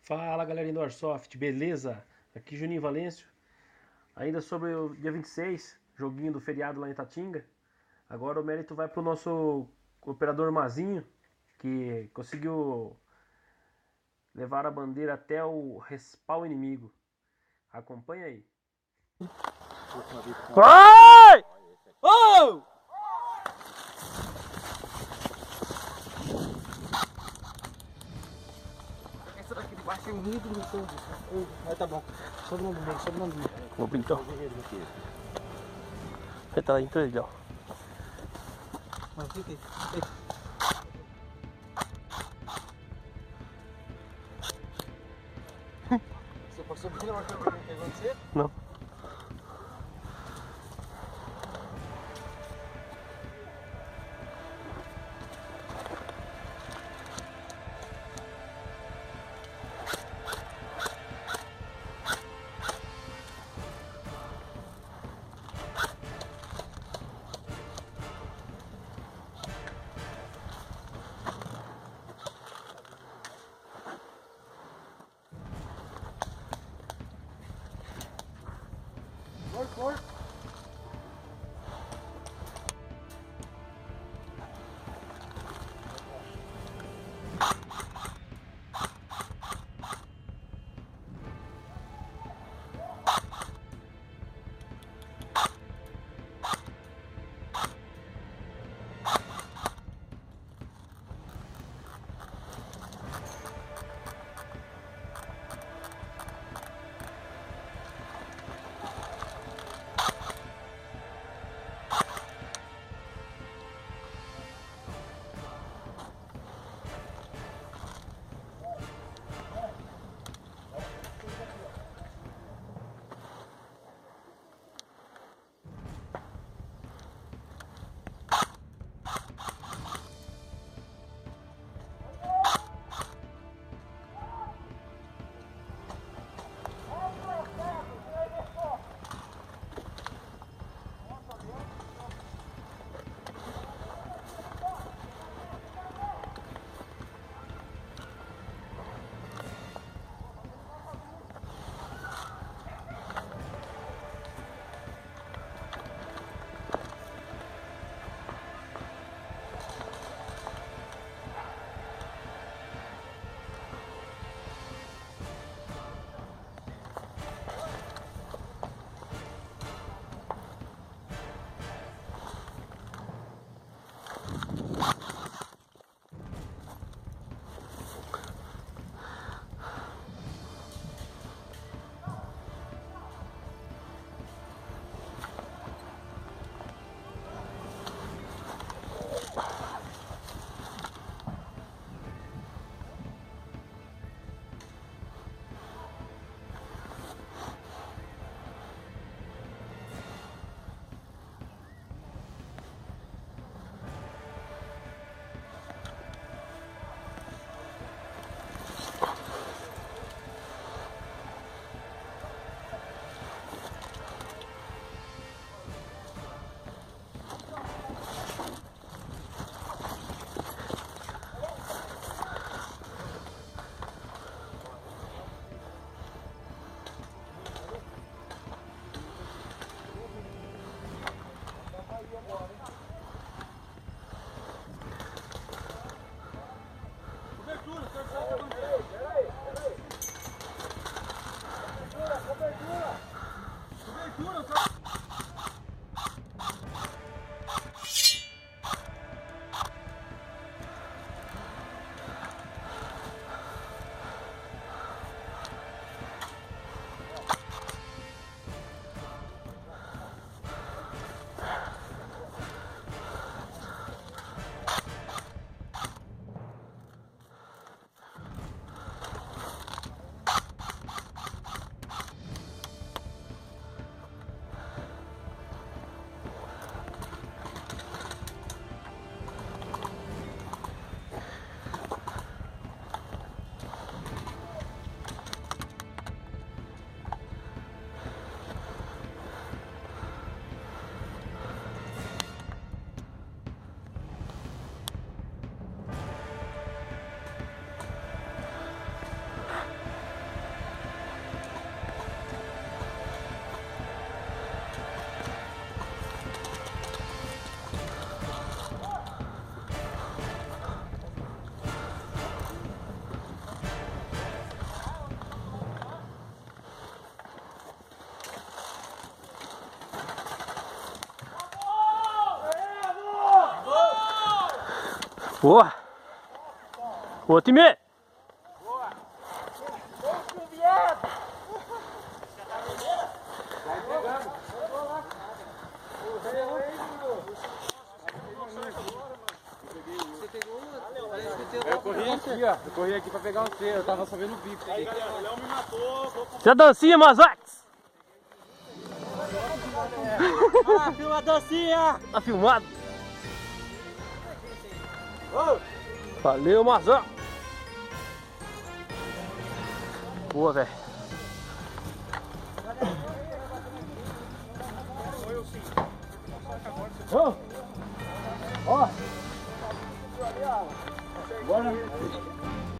Fala galerinha do Airsoft, beleza? Aqui Juninho Valêncio. Ainda sobre o dia 26, joguinho do feriado lá em Tatinga. Agora o mérito vai pro nosso operador Mazinho, que conseguiu levar a bandeira até o respawn inimigo. Acompanha aí. Vai! Oh! Essa daqui de baixo é muito gostoso. Mas tá bom. Só do nome dele, só do nome dele. Vamos então. Você tá em 3, ó. Mas fica aí. Você passou bem na hora que eu pegou você? Não. Boa! Boa, time! Eu corri aqui, ó. Eu corri aqui pra pegar o C. Eu tava só vendo o bico. Aí, o Léo me matou. Você dancinha, Mazox? Ah, filma a dancinha! Tá filmado? Valeu, Mazão! Boa, velho! Ó! Bora!